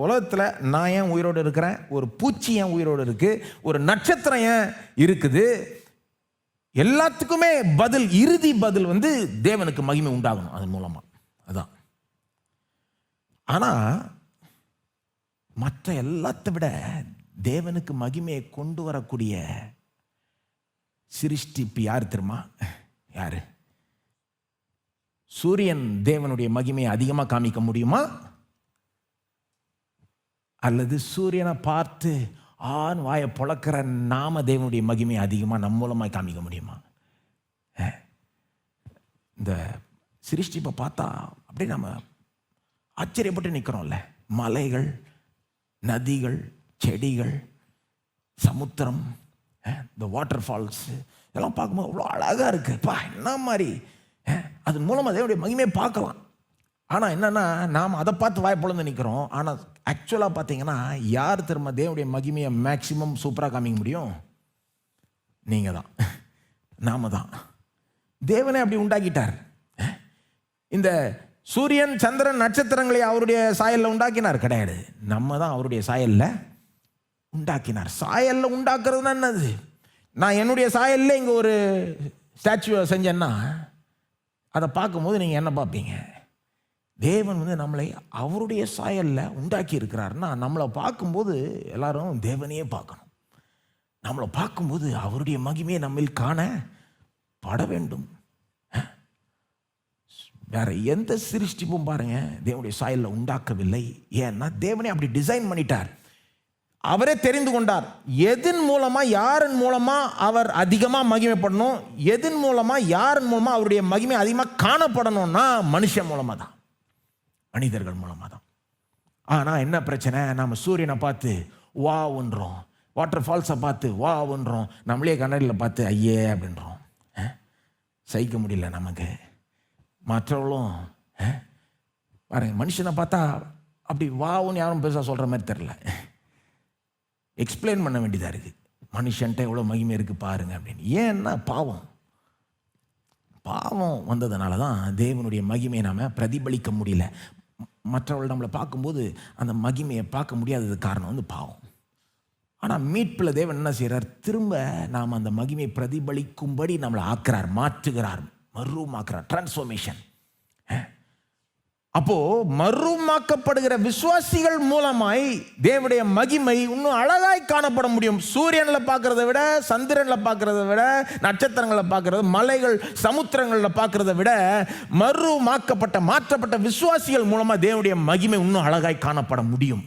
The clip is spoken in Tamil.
உலகத்தில் நான் ஏன் உயிரோடு இருக்கிறேன், ஒரு பூச்சி ஏன் உயிரோடு இருக்கு, ஒரு நட்சத்திரம் ஏன் இருக்குது, எல்லாத்துக்குமே பதில், இறுதி பதில் தேவனுக்கு மகிமை உண்டாகணும் அதன் மூலமா. அதான். ஆனா மற்ற எல்லாத்தை விட தேவனுக்கு மகிமையை கொண்டு வரக்கூடிய சிருஷ்டிப்பு யார் தெரியுமா? யாரு? சூரியன் தேவனுடைய மகிமையை அதிகமாக காமிக்க முடியுமா, அல்லது சூரியனை பார்த்து ஆண் வாயை பொழக்கிற நாம தேவனுடைய மகிமையை அதிகமாக நம் மூலமாக காமிக்க முடியுமா? இந்த சிருஷ்டிப்பை பார்த்தா அப்படியே நம்ம ஆச்சரியப்பட்டு நிற்கிறோம்ல. மலைகள், நதிகள், செடிகள், சமுத்திரம், இந்த வாட்டர் ஃபால்ஸ் இதெல்லாம் பார்க்கும்போது அவ்வளோ அழகாக இருக்குப்பா, என்ன மாதிரி. அது மூலமாக தேவனுடைய மகிமையை பார்க்கலாம். ஆனால் என்னென்னா நாம் அதை பார்த்து வாய்ப்புலந்து நிற்கிறோம். ஆனால் ஆக்சுவலாக பார்த்தீங்கன்னா யார் திரும்ப தேவனுடைய மகிமையை மேக்சிமம் சூப்பராக காமிக்க முடியும்? நீங்கள் தான், நாம தான். தேவனே அப்படி உண்டாக்கிட்டார். இந்த சூரியன், சந்திரன், நட்சத்திரங்களை அவருடைய சாயலில் உண்டாக்கினார் கிடையாது, நம்ம தான் அவருடைய சாயலில் உண்டாக்கினார். சாயலில் உண்டாக்குறதுனா என்னது? நான் என்னுடைய சாயலில் இங்கே ஒரு ஸ்டாச்சுவை செஞ்சேன்னா அதை பார்க்கும்போது நீங்கள் என்ன பார்ப்பீங்க? தேவன் நம்மளை அவருடைய சாயலில் உண்டாக்கி இருக்கிறாருன்னா நம்மளை பார்க்கும்போது எல்லாரும் தேவனையே பார்க்கணும். நம்மளை பார்க்கும்போது அவருடைய மகிமையை நம்மில் காணப்பட வேண்டும். வேற எந்த சிருஷ்டிப்பும் பாருங்க தேவனுடைய சாயலில் உண்டாக்கவில்லை. ஏன்னா தேவனே அப்படி டிசைன் பண்ணிட்டார். அவரே தெரிந்து கொண்டார் எதன் மூலமா, யாரின் மூலமா அவர் அதிகமாக மகிமைப்படணும், எதன் மூலமா, யாரின் மூலமா அவருடைய மகிமை அதிகமாக காணப்படணும்னா மனுஷன் மூலமா தான், மனிதர்கள் மூலமாக தான். ஆனால் என்ன பிரச்சனை? நம்ம சூரியனை பார்த்து வா ஒன்றோம், வாட்டர் ஃபால்ஸை பார்த்து வா ஒன்றோம், நம்மளே கண்ணாடியில் பார்த்து ஐயே அப்படின்றோம். சகிக்க முடியல நமக்கு. மற்றவர்களும் பாருங்க, மனுஷனை பார்த்தா அப்படி வாவுன்னு யாரும் பெருசாக சொல்கிற மாதிரி தெரில. எக்ஸ்பிளைன் பண்ண வேண்டியதாக இருக்குது, மனுஷன்ட்ட எவ்வளோ மகிமை இருக்குது பாருங்க அப்படின்னு. ஏன்னா பாவம் வந்ததுனால தான் தேவனுடைய மகிமையை நாம் பிரதிபலிக்க முடியல. மற்றவர்கள் நம்மளை பார்க்கும்போது அந்த மகிமையை பார்க்க முடியாதது காரணம் பாவம். ஆனால் மீட்பில் தேவன் என்ன செய்கிறார்? திரும்ப நாம் அந்த மகிமையை பிரதிபலிக்கும்படி நம்மளை ஆக்குறார், மாற்றுகிறார், மறுமாக்குறார், டிரான்ஸ்ஃபர்மேஷன். அப்போ மறுமாக்கப்படுகிற விசுவாசிகள் மூலமாய் தேவனுடைய மகிமை இன்னும் அழகாய் காணப்பட முடியும். சூரியனில் பார்க்கறத விட, சந்திரனில் பார்க்கறத விட, நட்சத்திரங்களில் பார்க்கறது, மலைகள், சமுத்திரங்களில் பார்க்கறத விட மாற்றப்பட்ட விசுவாசிகள் மூலமா தேவனுடைய மகிமை இன்னும் அழகாய் காணப்பட முடியும்.